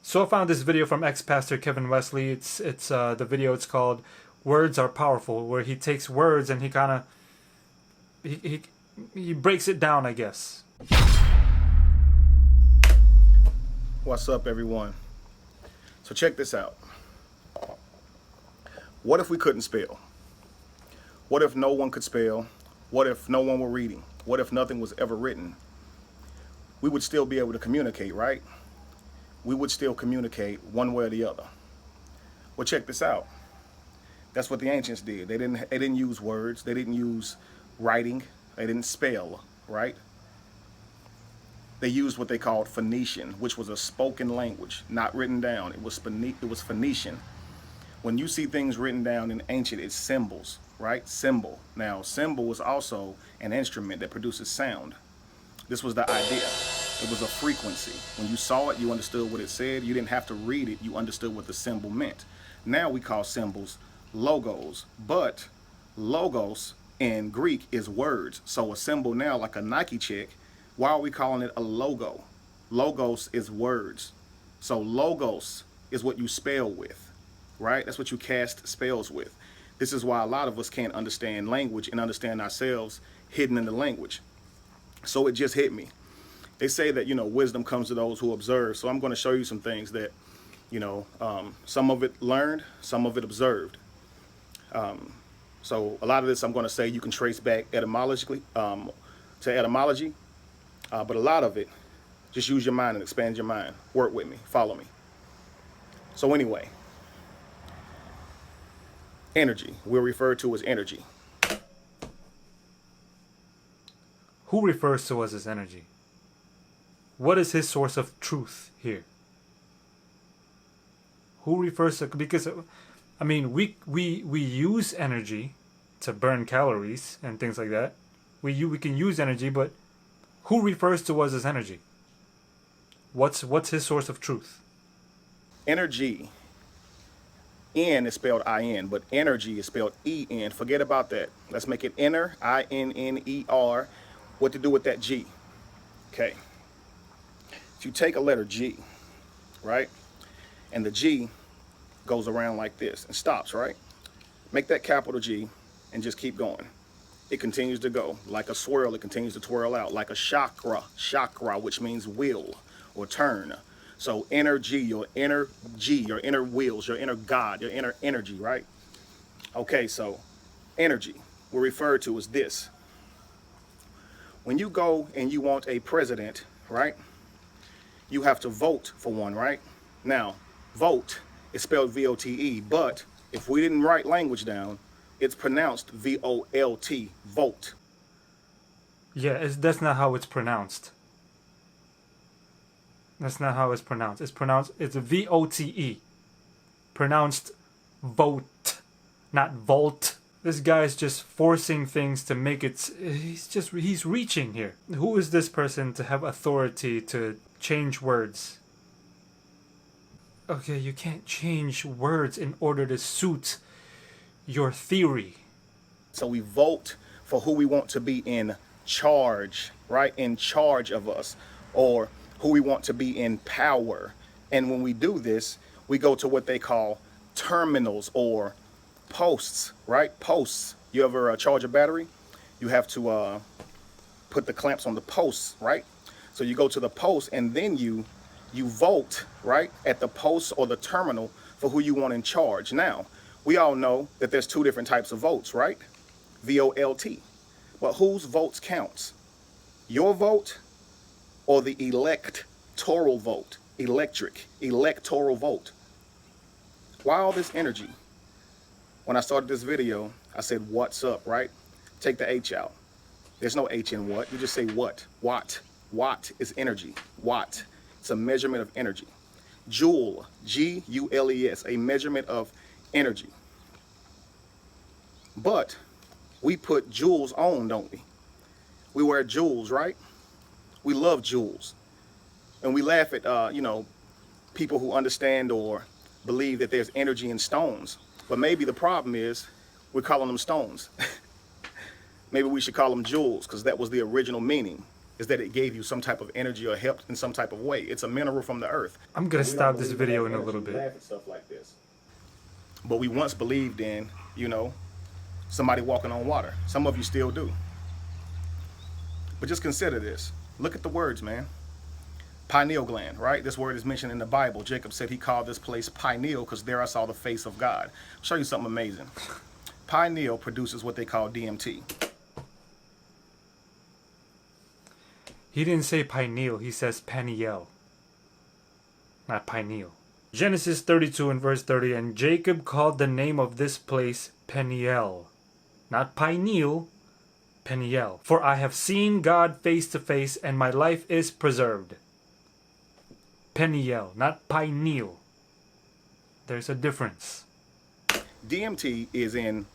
So I found this video from ex-pastor Kevin Wesley. It's the video. It's called "Words Are Powerful," where he takes words and he kind of he breaks it down, I guess. What's up, everyone? So check this out. What if we couldn't spell? What if no one could spell? What if no one were reading? What if nothing was ever written? We would still be able to communicate, right? We would still communicate one way or the other. Well, check this out. That's what the ancients did. They didn't use words. They didn't use writing. They didn't spell, right? They used what they called Phoenician, which was a spoken language, not written down. It was Phoenician. When you see things written down in ancient, it's symbols, right? Symbol. Now, symbol was also an instrument that produces sound. This was the idea. It was a frequency. When you saw it, you understood what it said. You didn't have to read it. You understood what the symbol meant. Now we call symbols logos, but logos in Greek is words. So a symbol now, like a Nike check, why are we calling it a logo? Logos is words. So logos is what you spell with, right? That's what you cast spells with. This is why a lot of us can't understand language and understand ourselves hidden in the language. So it just hit me. They say that, wisdom comes to those who observe. So I'm going to show you some things that, some of it learned, some of it observed. So a lot of this I'm going to say you can trace back etymologically to etymology. But a lot of it, just use your mind and expand your mind. Work with me. Follow me. So anyway, energy. We'll refer to as energy. Who refers to us as energy? What is his source of truth here? Who refers to, because I mean we use energy to burn calories and things like that. We can use energy, but who refers to us as energy? What's his source of truth? Energy. N is spelled I-N, but energy is spelled E-N. Forget about that. Let's make it inner, I-N-N-E-R. What to do with that G? Okay. If you take a letter G, right, and the G goes around like this and stops, right? Make that capital G and just keep going. It continues to go. Like a swirl, it continues to twirl out. Like a chakra, which means will or turn. So energy, your inner G, your inner wills, your inner God, your inner energy, right? Okay, so energy we're referred to as this. When you go and you want a president, right, you have to vote for one, right? Now, vote is spelled V-O-T-E, but if we didn't write language down, it's pronounced V-O-L-T, vote. Yeah, that's not how it's pronounced. That's not how it's pronounced. It's V-O-T-E. Pronounced vote, not volt. This guy's just forcing things to make it, he's reaching here. Who is this person to have authority to change words? Okay, you can't change words in order to suit your theory. So we vote for who we want to be in charge, right? In charge of us, or who we want to be in power. And when we do this, we go to what they call terminals or posts, right? Posts. You ever charge a battery? You have to put the clamps on the posts, right? So you go to the post and then you vote, right, at the post or the terminal for who you want in charge. Now, we all know that there's two different types of votes, right? V-O-L-T. But whose votes counts? Your vote or the electoral vote? Electoral vote. Why all this energy? When I started this video, I said, what's up, right? Take the H out. There's no H in what. You just say what. Watt. Watt is energy. Watt. It's a measurement of energy. Joule. G-U-L-E-S. A measurement of energy. But we put jewels on, don't we? We wear jewels, right? We love jewels. And we laugh at, people who understand or believe that there's energy in stones. But maybe the problem is we're calling them stones. Maybe we should call them jewels, because that was the original meaning. is that it gave you some type of energy or helped in some type of way. It's a mineral from the earth. I'm gonna stop this video in a little bit. Laugh at stuff like this. But we once believed in, somebody walking on water. Some of you still do. But just consider this. Look at the words, man. Pineal gland, right? This word is mentioned in the Bible. Jacob said he called this place pineal because there I saw the face of God. I'll show you something amazing. Pineal produces what they call DMT. He didn't say pineal, he says Peniel, not pineal. Genesis 32 and verse 30, and Jacob called the name of this place Peniel, not pineal, Peniel. For I have seen God face to face, and my life is preserved. Peniel, not pineal. There's a difference. DMT is in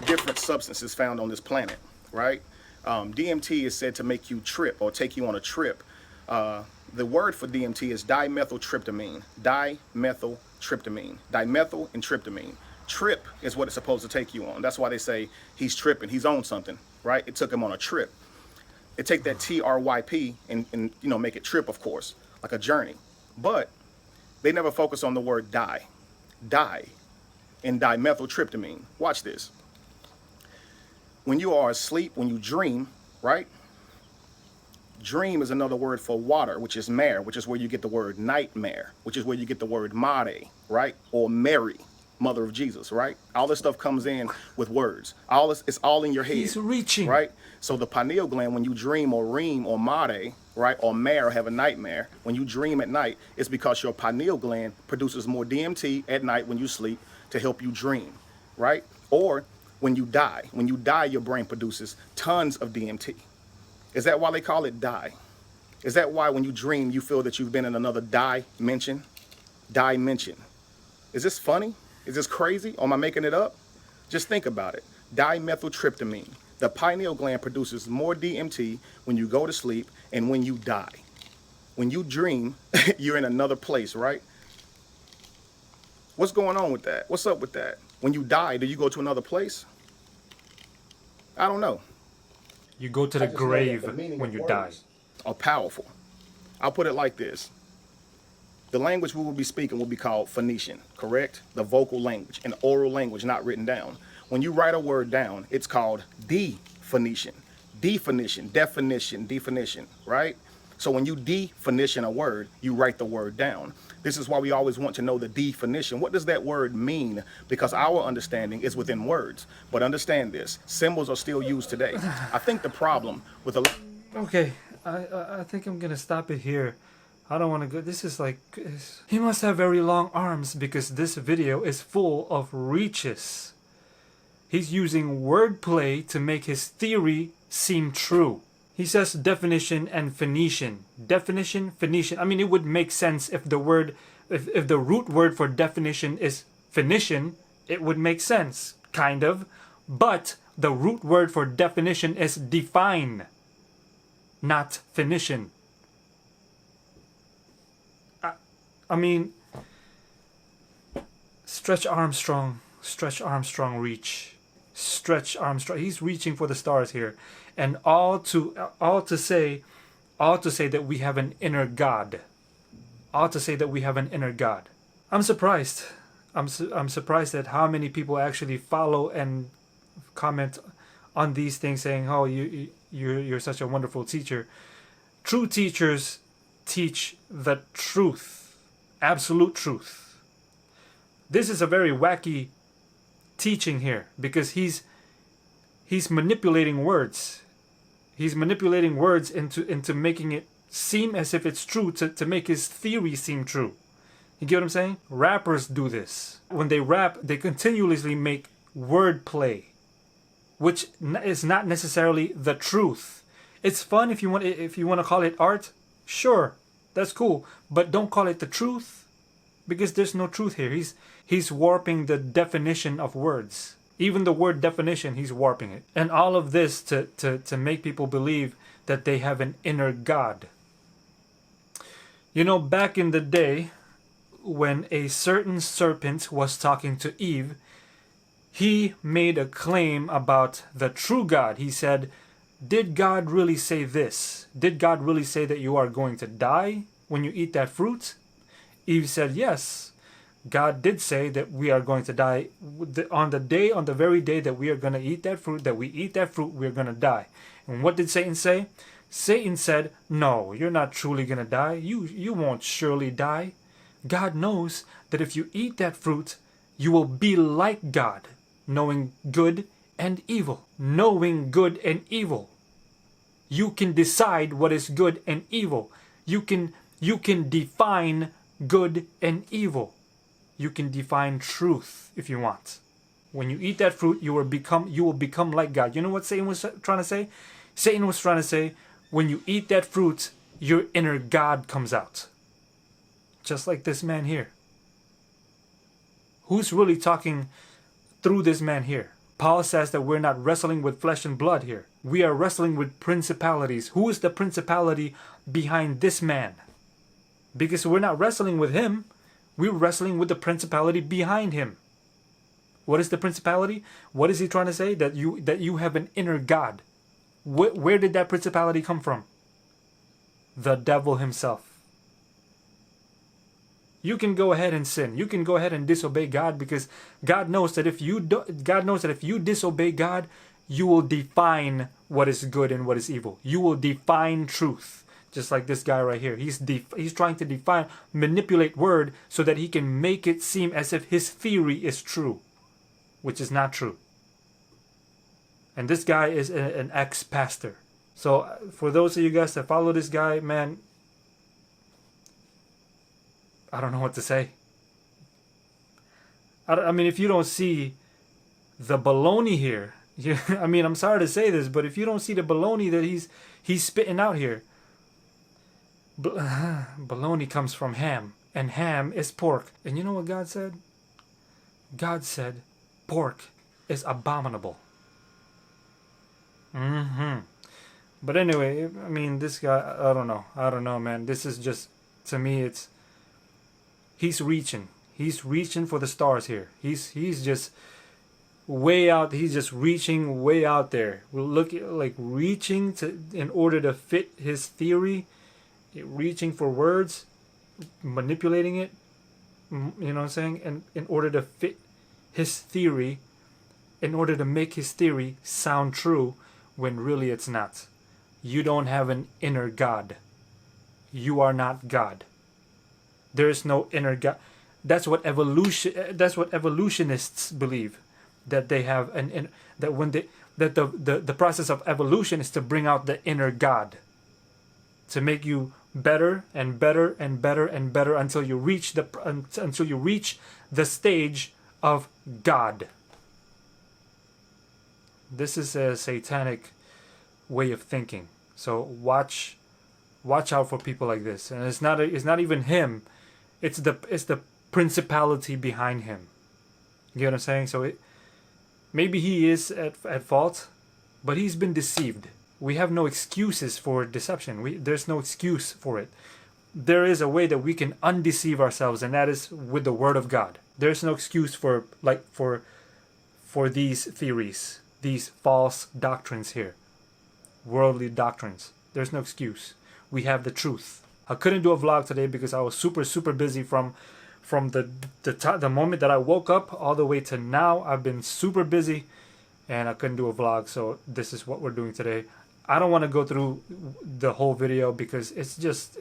different substances found on this planet, right? DMT is said to make you trip or take you on a trip. The word for DMT is dimethyltryptamine. Dimethyltryptamine. Dimethyl and tryptamine. Trip is what it's supposed to take you on. That's why they say he's tripping. He's on something, right? It took him on a trip. It take that TRYP and make it trip, of course, like a journey. But they never focus on the word die. Die in dimethyltryptamine. Watch this. When you are asleep, when you dream, right? Dream is another word for water, which is mare, which is where you get the word nightmare, which is where you get the word Mare, right? Or Mary, mother of Jesus, right? All this stuff comes in with words. All this, it's all in your head. He's reaching. Right? So the pineal gland, when you dream or ream or Mare, right, or mare, have a nightmare, when you dream at night, it's because your pineal gland produces more DMT at night when you sleep to help you dream, right? Or when you die, your brain produces tons of DMT. Is that why they call it die? Is that why when you dream, you feel that you've been in another dimension? Dimension. Is this funny? Is this crazy? Or am I making it up? Just think about it. Dimethyltryptamine. The pineal gland produces more DMT when you go to sleep and when you die. When you dream, you're in another place, right? What's going on with that? What's up with that? When you die, do you go to another place? I don't know. You go to the grave when you die. Are powerful. I'll put it like this. The language we will be speaking will be called Phoenician, correct? The vocal language, an oral language not written down. When you write a word down, it's called definition. Definition, right? So when you definition a word, you write the word down. This is why we always want to know the definition. What does that word mean? Because our understanding is within words. But understand this, symbols are still used today. I think the problem with a... Okay, I think I'm gonna stop it here. I don't want to go. This is like... He must have very long arms because this video is full of reaches. He's using wordplay to make his theory seem true. He says definition and Phoenician. Definition, Phoenician. I mean, it would make sense if the word, if the root word for definition is Phoenician, it would make sense, kind of. But the root word for definition is define, not Phoenician. I mean, Stretch Armstrong reach. Stretch Armstrong. He's reaching for the stars here. And all to say that we have an inner God. All to say that we have an inner God. I'm surprised. I'm surprised at how many people actually follow and comment on these things, saying, "Oh, you're such a wonderful teacher." True teachers teach the truth, absolute truth. This is a very wacky teaching here because he's manipulating words. He's manipulating words into making it seem as if it's true to make his theory seem true. You get what I'm saying? Rappers do this. When they rap, they continuously make wordplay, which is not necessarily the truth. It's fun if you want to call it art. Sure, that's cool, but don't call it the truth because there's no truth here. He's warping the definition of words. Even the word definition, he's warping it. And all of this to make people believe that they have an inner God. You know, back in the day, when a certain serpent was talking to Eve, he made a claim about the true God. He said, did God really say this? Did God really say that you are going to die when you eat that fruit? Eve said, yes, God did say that we are going to die on the very day that we are going to eat that fruit, we're going to die. And what did Satan say? Satan said, no, you're not truly going to die. You won't surely die. God knows that if you eat that fruit, you will be like God, knowing good and evil. Knowing good and evil. You can decide what is good and evil. You can define good and evil. You can define truth if you want. When you eat that fruit, you will become like God. You know what Satan was trying to say? Satan was trying to say, when you eat that fruit, your inner God comes out. Just like this man here. Who's really talking through this man here? Paul says that we're not wrestling with flesh and blood here. We are wrestling with principalities. Who is the principality behind this man? Because we're not wrestling with him. We're wrestling with the principality behind him. What is the principality? What is he trying to say? That you have an inner God. Where did that principality come from? The devil himself. You can go ahead and sin. You can go ahead and disobey God, because God knows that if you disobey God, you will define what is good and what is evil. You will define truth. Just like this guy right here. He's trying to manipulate word so that he can make it seem as if his theory is true, which is not true. And this guy is an ex-pastor. So for those of you guys that follow this guy, man, I don't know what to say. I mean, if you don't see the baloney here, I mean, I'm sorry to say this, but if you don't see the baloney that he's spitting out here, baloney comes from ham, and ham is pork. And you know what God said? God said pork is abominable. But anyway, I mean, this guy, I don't know, man. This is just, to me, he's reaching for the stars here. He's just way out. He's just reaching way out there. We'll look at, like, reaching in order to fit his theory, reaching for words, manipulating it, you know what I'm saying? And in order to fit his theory, in order to make his theory sound true, when really it's not. You don't have an inner God. You are not God. There is no inner God. That's what evolutionists believe, that they have the process of evolution is to bring out the inner God, to make you better and better and better and better until you reach the stage of God. This is a satanic way of thinking. So watch out for people like this. And it's not even him. It's the principality behind him. You know what I'm saying? So maybe he is at fault, but he's been deceived. We have no excuses for deception. There's no excuse for it. There is a way that we can undeceive ourselves, and that is with the Word of God. There's no excuse for these theories, these false doctrines here, worldly doctrines. There's no excuse. We have the truth. I couldn't do a vlog today because I was super busy from the moment that I woke up all the way to now. I've been super busy and I couldn't do a vlog, so this is what we're doing today. I don't want to go through the whole video because it's just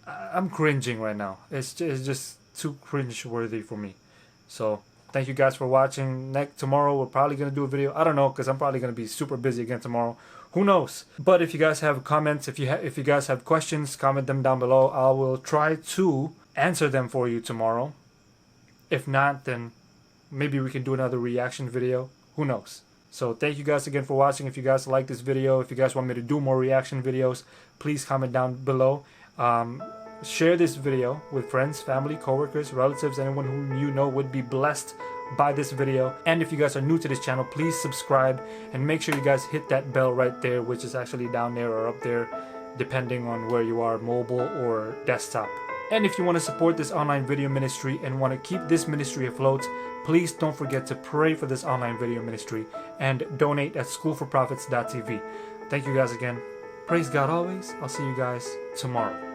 I'm cringing right now. It's just too cringe-worthy for me. So thank you guys for watching. Tomorrow we're probably gonna do a video. I don't know, because I'm probably gonna be super busy again tomorrow. Who knows? But if you guys have comments, if you guys have questions, comment them down below. I will try to answer them for you tomorrow. If not, then maybe we can do another reaction video. Who knows? So thank you guys again for watching. If you guys like this video, if you guys want me to do more reaction videos, please comment down below. Share this video with friends, family, coworkers, relatives, anyone who you know would be blessed by this video. And if you guys are new to this channel, please subscribe and make sure you guys hit that bell right there, which is actually down there or up there, depending on where you are, mobile or desktop. And if you want to support this online video ministry and want to keep this ministry afloat, please don't forget to pray for this online video ministry and donate at schoolforprophets.tv. Thank you guys again. Praise God always. I'll see you guys tomorrow.